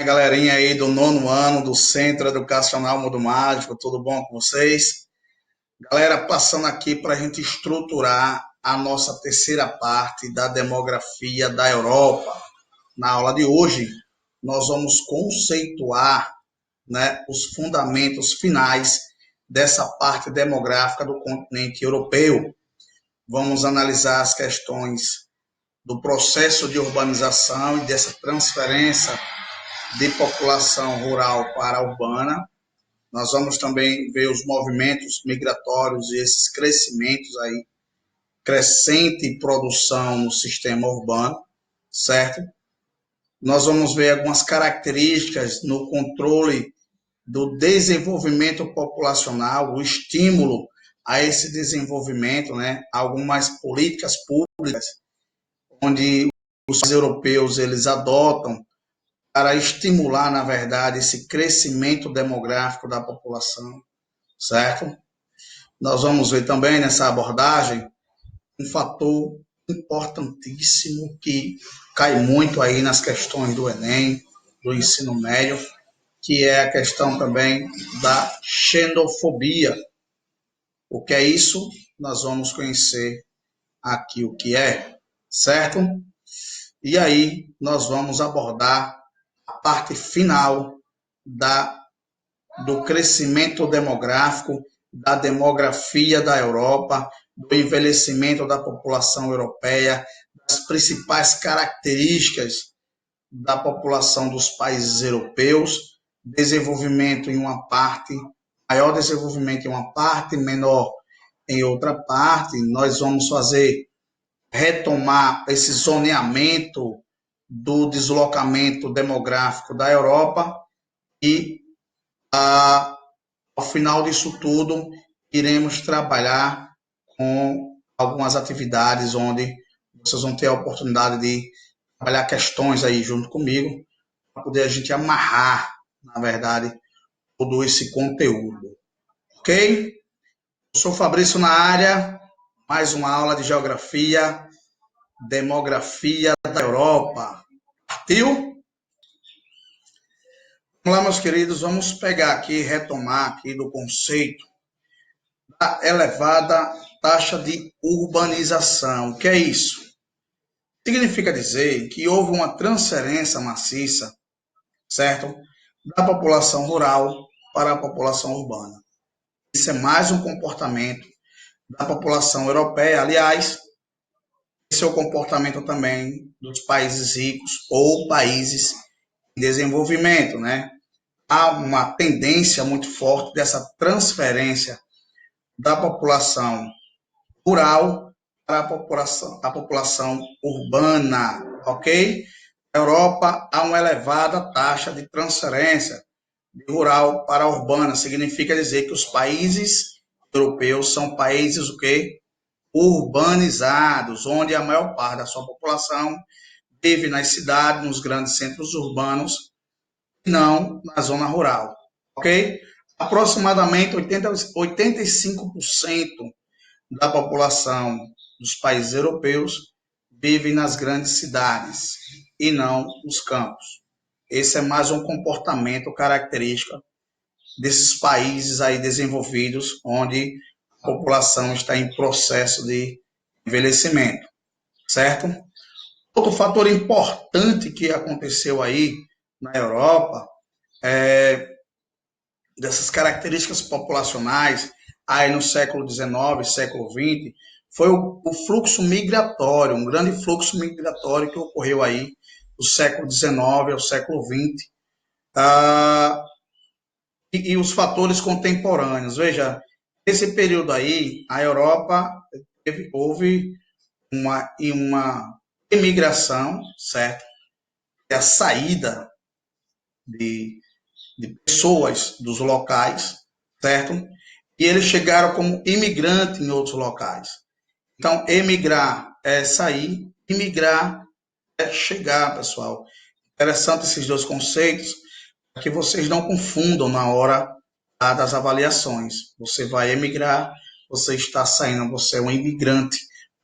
Galerinha aí do nono ano do Centro Educacional Mundo Mágico, tudo bom com vocês? Galera, passando aqui para a gente estruturar a nossa terceira parte da demografia da Europa. Na aula de hoje, nós vamos conceituar, né, os fundamentos finais dessa parte demográfica do continente europeu. Vamos analisar as questões do processo de urbanização e dessa transferência de população rural para a urbana. Nós vamos também ver os movimentos migratórios e esses crescimentos aí, crescente produção no sistema urbano, certo? Nós vamos ver algumas características no controle do desenvolvimento populacional, o estímulo a esse desenvolvimento, né? Algumas políticas públicas onde os europeus eles adotam para estimular, na verdade, esse crescimento demográfico da população, certo? Nós vamos ver também nessa abordagem um fator importantíssimo que cai muito aí nas questões do Enem, do ensino médio, que é a questão também da xenofobia. O que é isso? Nós vamos conhecer aqui o que é, certo? E aí nós vamos abordar a parte final da, do crescimento demográfico, da demografia da Europa, do envelhecimento da população europeia, das principais características da população dos países europeus, desenvolvimento em uma parte, maior desenvolvimento em uma parte, menor em outra parte. Nós vamos retomar esse zoneamento do deslocamento demográfico da Europa e, ao final disso tudo, iremos trabalhar com algumas atividades onde vocês vão ter a oportunidade de trabalhar questões aí junto comigo, para poder a gente amarrar, na verdade, todo esse conteúdo. Ok? Eu sou Fabrício na área, mais uma aula de geografia, demografia da Europa. Partiu? Vamos lá, meus queridos, vamos pegar aqui, retomar aqui do conceito da elevada taxa de urbanização. O que é isso? Significa dizer que houve uma transferência maciça, certo? Da população rural para a população urbana. Isso é mais um comportamento da população europeia. Aliás, esse é o comportamento também dos países ricos ou países em desenvolvimento, né? Há uma tendência muito forte dessa transferência da população rural para a população urbana, ok? Na Europa há uma elevada taxa de transferência de rural para urbana. Significa dizer que os países europeus são países o quê? Urbanizados, onde a maior parte da sua população vive nas cidades, nos grandes centros urbanos, e não na zona rural, ok? Aproximadamente 85% da população dos países europeus vive nas grandes cidades e não nos campos. Esse é mais um comportamento característico desses países aí desenvolvidos, onde a população está em processo de envelhecimento, certo? Outro fator importante que aconteceu aí na Europa é dessas características populacionais aí no século XIX, século XX, foi o fluxo migratório, um grande fluxo migratório que ocorreu aí do século XIX ao século XX, e os fatores contemporâneos. Veja, nesse período aí, a Europa houve uma imigração, certo? A saída de pessoas dos locais, certo? E eles chegaram como imigrante em outros locais. Então, emigrar é sair, imigrar é chegar, pessoal. Interessante esses dois conceitos, para que vocês não confundam na hora das avaliações. Você vai emigrar, você está saindo, você é um imigrante,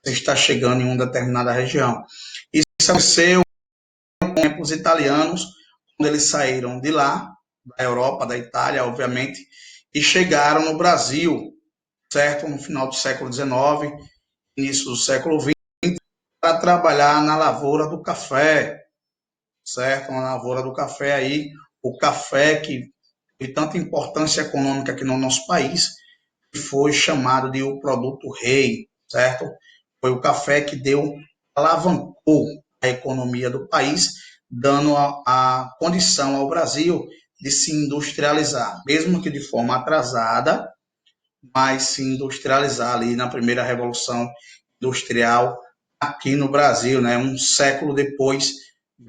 você está chegando em uma determinada região. Isso aconteceu com os italianos, quando eles saíram de lá, da Europa, da Itália, obviamente, e chegaram no Brasil, certo? No final do século XIX, início do século XX, para trabalhar na lavoura do café, certo? Na lavoura do café aí, o café que tem tanta importância econômica aqui no nosso país, que foi chamado de o produto rei, certo? Foi o café que alavancou a economia do país, dando a condição ao Brasil de se industrializar, mesmo que de forma atrasada, mas se industrializar ali na primeira revolução industrial aqui no Brasil, né? Um século depois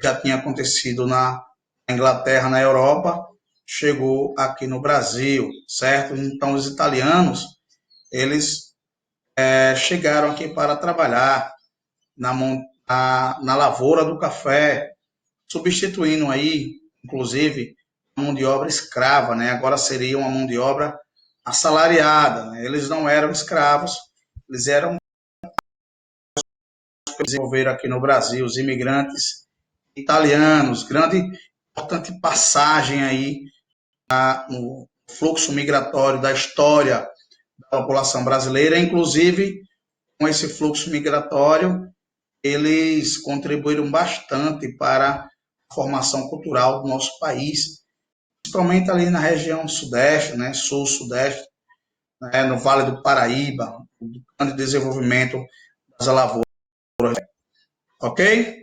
já tinha acontecido na Inglaterra, na Europa, chegou aqui no Brasil, certo? Então os italianos eles chegaram aqui para trabalhar na lavoura do café, substituindo aí, inclusive, a mão de obra escrava, né? Agora seria uma mão de obra assalariada, né? Eles não eram escravos, eles eram desenvolveram aqui no Brasil, os imigrantes italianos, grande importante passagem aí no fluxo migratório da história da população brasileira, inclusive com esse fluxo migratório, eles contribuíram bastante para a formação cultural do nosso país, principalmente ali na região sudeste, né, sul-sudeste, né, no Vale do Paraíba, o grande desenvolvimento das lavouras, ok?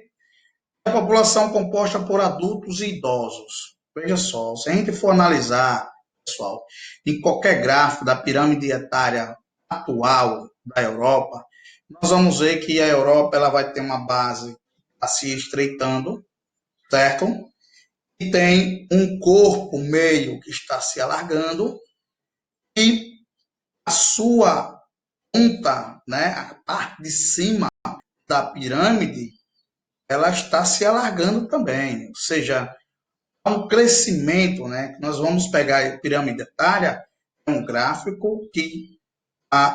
A população composta por adultos e idosos. Veja só, se a gente for analisar, pessoal, em qualquer gráfico da pirâmide etária atual da Europa, nós vamos ver que a Europa ela vai ter uma base se estreitando, certo? E tem um corpo meio que está se alargando e a sua ponta, né, a parte de cima da pirâmide, ela está se alargando também, ou seja, há um crescimento, né? Nós vamos pegar a pirâmide etária, é um gráfico que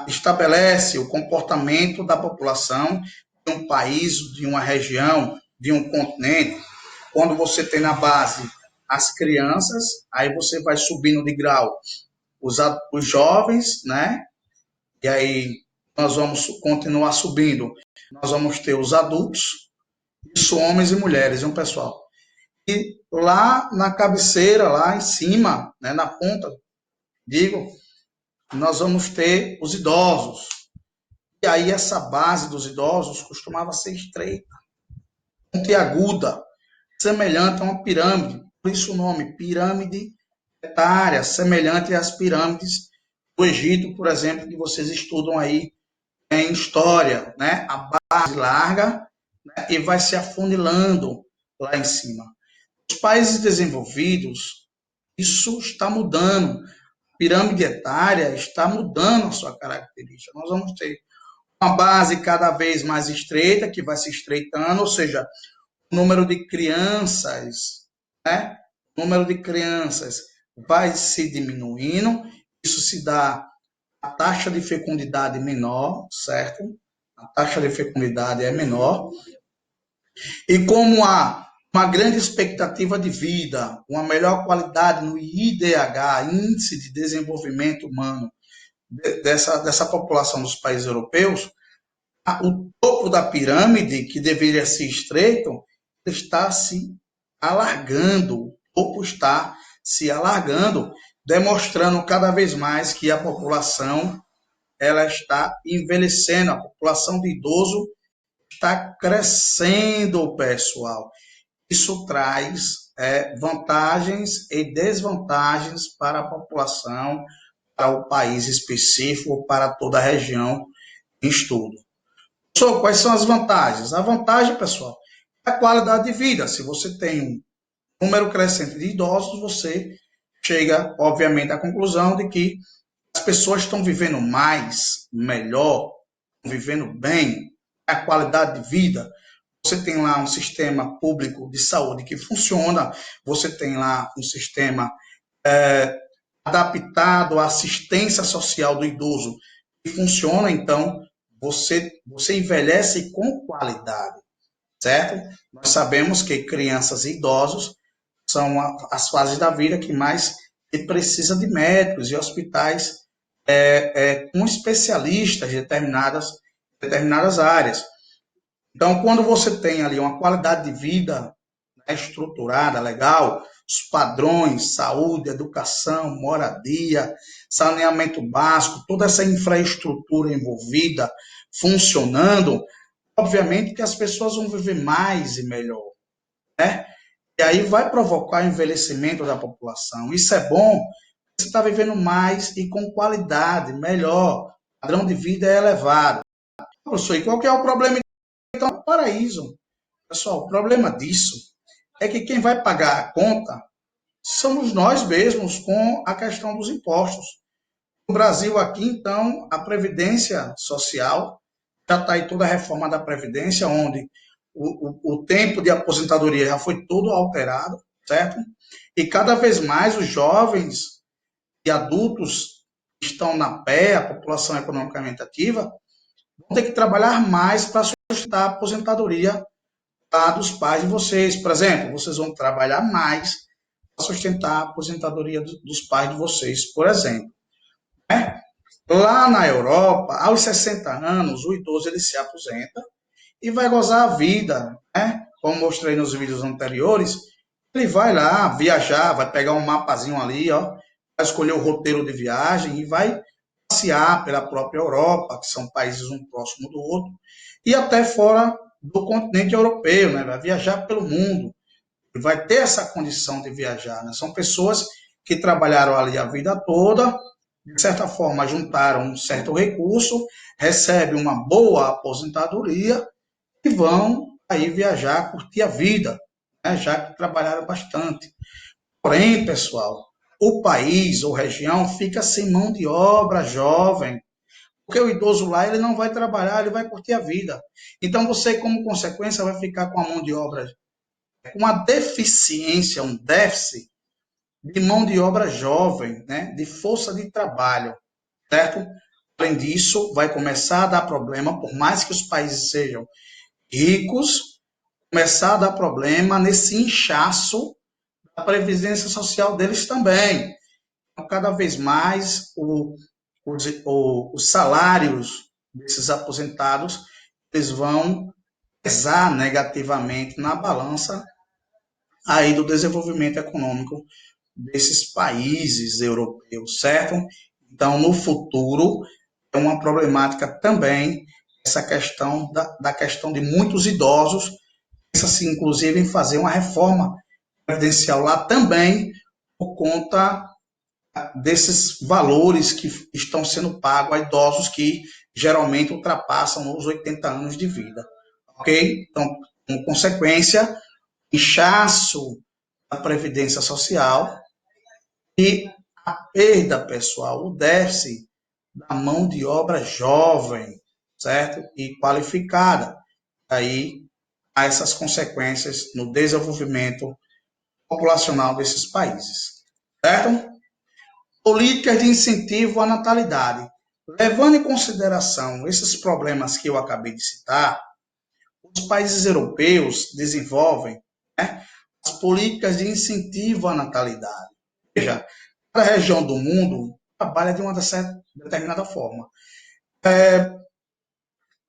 estabelece o comportamento da população de um país, de uma região, de um continente. Quando você tem na base as crianças, aí você vai subindo de grau os jovens, né? E aí nós vamos continuar subindo. Nós vamos ter os adultos, isso homens e mulheres, viu, pessoal? E lá na cabeceira, lá em cima, né, na ponta, digo, nós vamos ter os idosos. E aí essa base dos idosos costumava ser estreita, pontiaguda, semelhante a uma pirâmide. Por isso o nome, pirâmide etária, semelhante às pirâmides do Egito, por exemplo, que vocês estudam aí em história, né? A base larga, né, e vai se afunilando lá em cima. Os países desenvolvidos, isso está mudando. A pirâmide etária está mudando a sua característica. Nós vamos ter uma base cada vez mais estreita, que vai se estreitando, ou seja, o número de crianças, né? O número de crianças vai se diminuindo. Isso se dá a taxa de fecundidade menor, certo? A taxa de fecundidade é menor. E como há uma grande expectativa de vida, uma melhor qualidade no IDH, Índice de Desenvolvimento Humano, dessa população dos países europeus, o topo da pirâmide, que deveria ser estreito, está se alargando, o topo está se alargando, demonstrando cada vez mais que a população ela está envelhecendo, a população de idoso está crescendo, pessoal. Isso traz vantagens e desvantagens para a população, para o país específico, para toda a região em estudo. Quais são as vantagens? A vantagem, pessoal, é a qualidade de vida. Se você tem um número crescente de idosos, você chega, obviamente, à conclusão de que as pessoas estão vivendo mais, melhor, vivendo bem, a qualidade de vida. Você tem lá um sistema público de saúde que funciona, você tem lá um sistema adaptado à assistência social do idoso que funciona, então você envelhece com qualidade, certo? Nós sabemos que crianças e idosos são as fases da vida que mais se precisa de médicos e hospitais com especialistas de determinadas áreas. Então, quando você tem ali uma qualidade de vida, né, estruturada, legal, os padrões, saúde, educação, moradia, saneamento básico, toda essa infraestrutura envolvida, funcionando, obviamente que as pessoas vão viver mais e melhor, né? E aí vai provocar o envelhecimento da população. Isso é bom, você está vivendo mais e com qualidade, melhor, o padrão de vida é elevado. Professor, e qual que é o problema? Então, é o paraíso. Pessoal, o problema disso é que quem vai pagar a conta somos nós mesmos com a questão dos impostos. No Brasil, aqui, então, a Previdência Social, já está aí toda a reforma da Previdência, onde o tempo de aposentadoria já foi todo alterado, certo? E cada vez mais os jovens e adultos que estão na PE, a população economicamente ativa, vão ter que trabalhar mais para sustentar a aposentadoria dos pais de vocês. Por exemplo, vocês vão trabalhar mais para sustentar a aposentadoria dos pais de vocês, por exemplo. Né? Lá na Europa, aos 60 anos, o idoso ele se aposenta e vai gozar a vida, né? Como mostrei nos vídeos anteriores, ele vai lá viajar, vai pegar um mapazinho ali, ó, vai escolher o roteiro de viagem e vai passear pela própria Europa, que são países um próximo do outro, e até fora do continente europeu, né? Vai viajar pelo mundo, vai ter essa condição de viajar, né? São pessoas que trabalharam ali a vida toda, de certa forma juntaram um certo recurso, recebem uma boa aposentadoria e vão aí viajar, curtir a vida, né? Já que trabalharam bastante. Porém, pessoal, o país ou região fica sem mão de obra jovem, porque o idoso lá ele não vai trabalhar, ele vai curtir a vida. Então você, como consequência, vai ficar com a mão de obra com uma deficiência, um déficit de mão de obra jovem, né, de força de trabalho, certo? Além disso, vai começar a dar problema, por mais que os países sejam ricos, começar a dar problema nesse inchaço da previdência social deles também. Então, cada vez mais os salários desses aposentados eles vão pesar negativamente na balança aí do desenvolvimento econômico desses países europeus, certo? Então, no futuro, é uma problemática também essa questão da questão de muitos idosos, pensa-se inclusive em fazer uma reforma previdencial lá também, por conta desses valores que estão sendo pagos a idosos que geralmente ultrapassam os 80 anos de vida, ok? Então, como consequência, inchaço da Previdência Social e a perda, pessoal, o déficit da mão de obra jovem, certo? E qualificada. Aí há essas consequências no desenvolvimento populacional desses países, certo? Políticas de incentivo à natalidade. Levando em consideração esses problemas que eu acabei de citar, os países europeus desenvolvem, né, as políticas de incentivo à natalidade. Veja, cada região do mundo trabalha de uma determinada forma.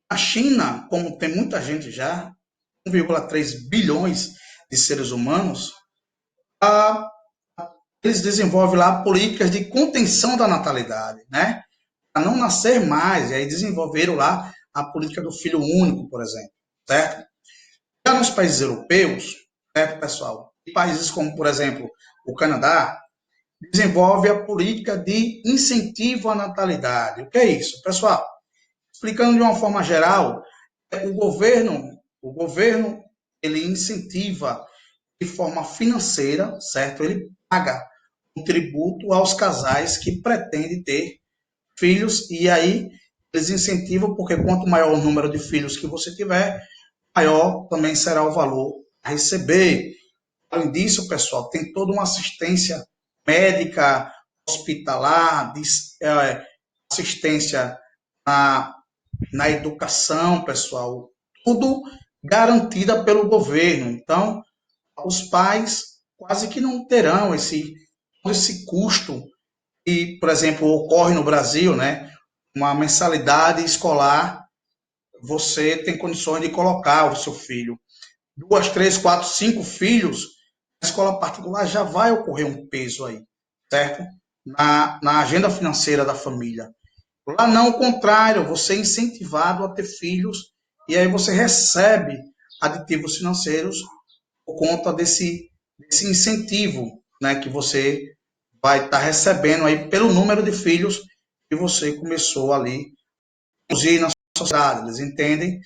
A China, como tem muita gente já, 1,3 bilhões de seres humanos, a, eles desenvolvem lá políticas de contenção da natalidade, né? Para não nascer mais, e aí desenvolveram lá a política do filho único, por exemplo, certo? Já nos países europeus, certo, pessoal? Países como, por exemplo, o Canadá, desenvolve a política de incentivo à natalidade. O que é isso? Pessoal, explicando de uma forma geral, o governo ele incentiva de forma financeira, certo? Ele paga um tributo aos casais que pretendem ter filhos e aí eles incentivam porque quanto maior o número de filhos que você tiver, maior também será o valor a receber. Além disso, pessoal, tem toda uma assistência médica, hospitalar, assistência na, na educação, pessoal, tudo garantida pelo governo. Então, os pais quase que não terão esse custo que, por exemplo, ocorre no Brasil, né? Uma mensalidade escolar, você tem condições de colocar o seu filho. Duas, três, quatro, cinco filhos, na escola particular já vai ocorrer um peso aí, certo? Na agenda financeira da família. Lá não, o contrário, você é incentivado a ter filhos e aí você recebe aditivos financeiros por conta desse incentivo, né, que você vai estar recebendo aí pelo número de filhos que você começou ali a produzir na sociedade. Eles entendem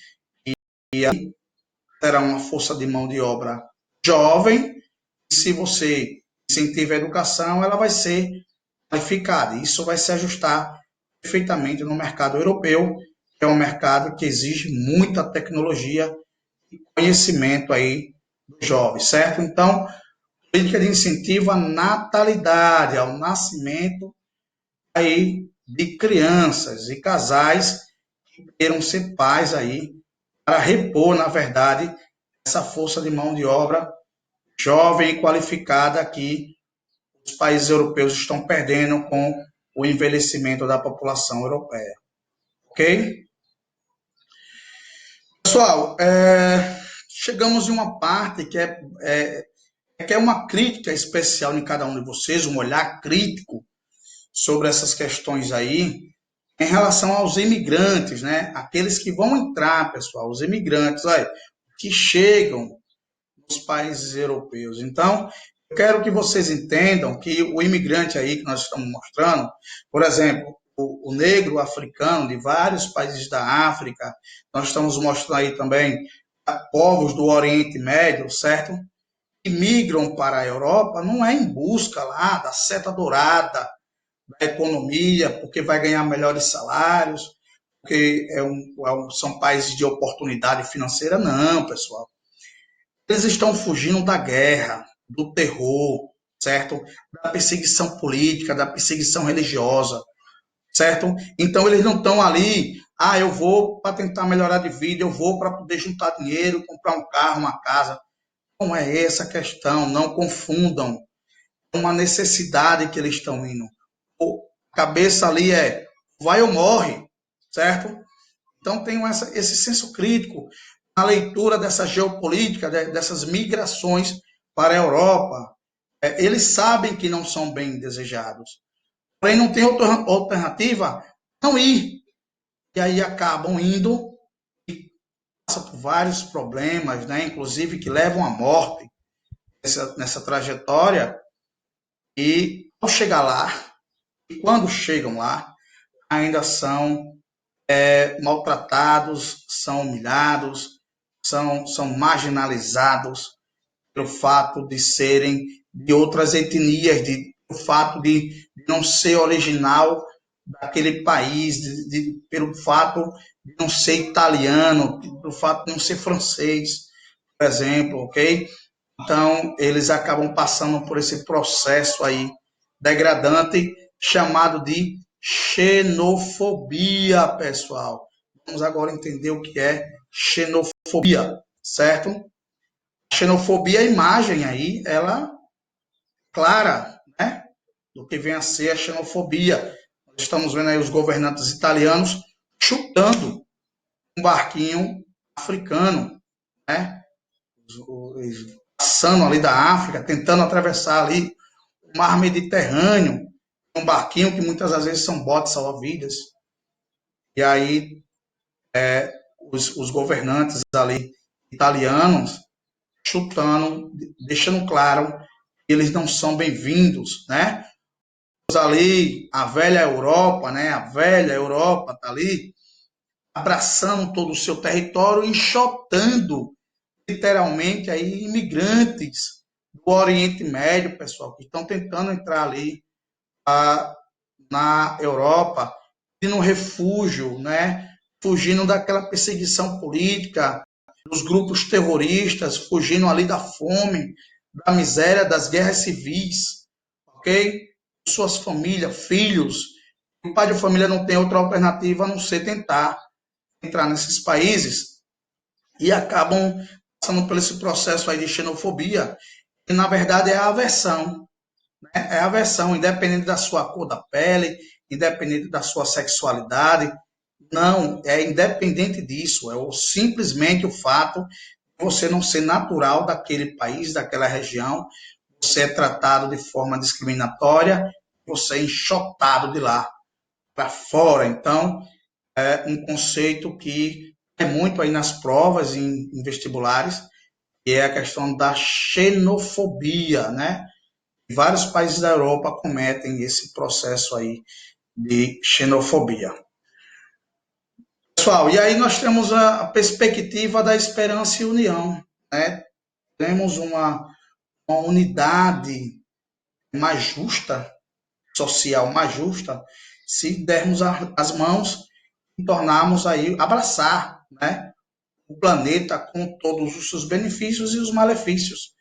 que aí terá uma força de mão de obra jovem e se você incentiva a educação, ela vai ser qualificada. Isso vai se ajustar perfeitamente no mercado europeu, que é um mercado que exige muita tecnologia e conhecimento aí dos jovens, certo? Então, política de incentivo à natalidade, ao nascimento aí de crianças e casais que queiram ser pais aí para repor, na verdade, essa força de mão de obra jovem e qualificada que os países europeus estão perdendo com o envelhecimento da população europeia. Ok? Pessoal, chegamos em uma parte que é uma crítica especial em cada um de vocês, um olhar crítico sobre essas questões aí, em relação aos imigrantes, né? Aqueles que vão entrar, pessoal, os imigrantes, olha, que chegam nos países europeus. Então, eu quero que vocês entendam que o imigrante aí que nós estamos mostrando, por exemplo, o negro africano de vários países da África, nós estamos mostrando aí também povos do Oriente Médio, certo? Que migram para a Europa não é em busca lá da seta dourada da economia, porque vai ganhar melhores salários, porque são países de oportunidade financeira, não, pessoal. Eles estão fugindo da guerra, do terror, certo? Da perseguição política, da perseguição religiosa, certo? Então eles não estão ali, eu vou para tentar melhorar de vida, eu vou para poder juntar dinheiro, comprar um carro, uma casa. Não é essa a questão, não confundam. É uma necessidade que eles estão indo. A cabeça ali é vai ou morre, certo? Então tenham esse senso crítico na leitura dessa geopolítica, dessas migrações para a Europa. Eles sabem que não são bem desejados, porém não tem outra alternativa não ir. E aí acabam indo e passam por vários problemas, né? Inclusive que levam à morte nessa trajetória. E ao chegar lá, e quando chegam lá, ainda são maltratados, são humilhados, são marginalizados pelo fato de serem de outras etnias, pelo fato de não ser original daquele país, pelo fato de não ser italiano, pelo fato de não ser francês, por exemplo, ok? Então, eles acabam passando por esse processo aí degradante chamado de xenofobia, pessoal. Vamos agora entender o que é xenofobia, certo? A xenofobia, a imagem aí, ela clara, né? Do que vem a ser a xenofobia. Nós estamos vendo aí os governantes italianos chutando um barquinho africano, né? Passando ali da África, tentando atravessar ali o mar Mediterrâneo, um barquinho que muitas das vezes são botes salva-vidas. E aí os governantes ali italianos chutando, deixando claro que eles não são bem-vindos, né? Ali, a velha Europa, né? A velha Europa está ali abraçando todo o seu território, enxotando literalmente aí imigrantes do Oriente Médio, pessoal, que estão tentando entrar ali na Europa, e no refúgio, né? Fugindo daquela perseguição política, dos grupos terroristas, fugindo ali da fome, da miséria, das guerras civis, ok? Suas famílias, filhos. O pai de família não tem outra alternativa a não ser tentar entrar nesses países e acabam passando por esse processo aí de xenofobia. E, na verdade, é a aversão. Né? É a aversão, independente da sua cor da pele, independente da sua sexualidade. Não, é independente disso. Simplesmente o fato de você não ser natural daquele país, daquela região. Você é tratado de forma discriminatória, você é enxotado de lá para fora. Então, é um conceito que é muito aí nas provas em vestibulares, que é a questão da xenofobia, né? Vários países da Europa cometem esse processo aí de xenofobia. Pessoal, e aí nós temos a perspectiva da esperança e união, né? Temos uma unidade mais justa, social mais justa, se dermos as mãos e tornarmos aí, abraçar, né? O planeta com todos os seus benefícios e os malefícios,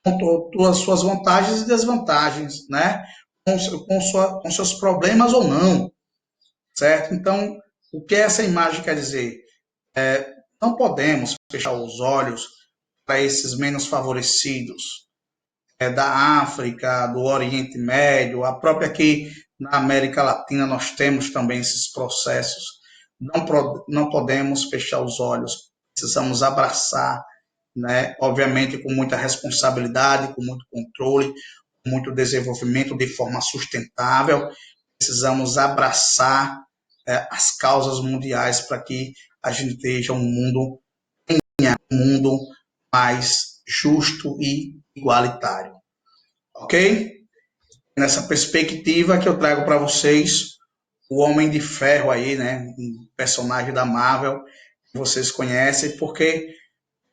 com todas as suas vantagens e desvantagens, né? Com seus problemas ou não, certo? Então, o que essa imagem quer dizer? Não podemos fechar os olhos para esses menos favorecidos, da África, do Oriente Médio, a própria aqui na América Latina nós temos também esses processos. Não podemos fechar os olhos, precisamos abraçar, né? Obviamente com muita responsabilidade, com muito controle, com muito desenvolvimento de forma sustentável. Precisamos abraçar as causas mundiais para que a gente tenha um mundo mais justo e igualitário. Ok? Nessa perspectiva que eu trago para vocês o Homem de Ferro aí, né? Um personagem da Marvel que vocês conhecem, porque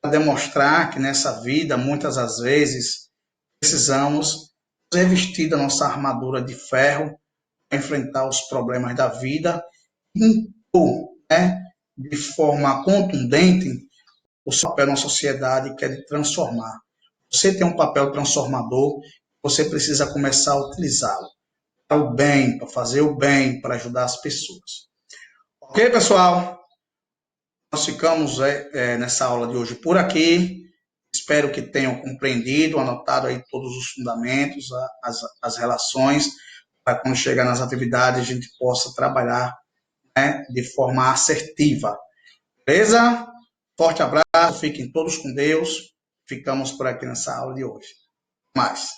para demonstrar que nessa vida, muitas das vezes, precisamos revestir da nossa armadura de ferro para enfrentar os problemas da vida e impor, né, de forma contundente o seu papel na sociedade, que é de transformar. Você tem um papel transformador, você precisa começar a utilizá-lo para o bem, para fazer o bem, para ajudar as pessoas. Ok, pessoal? Nós ficamos nessa aula de hoje por aqui. Espero que tenham compreendido, anotado aí todos os fundamentos, as relações, para quando chegar nas atividades a gente possa trabalhar, né, de forma assertiva. Beleza? Forte abraço, fiquem todos com Deus. Ficamos por aqui nessa aula de hoje. Mais.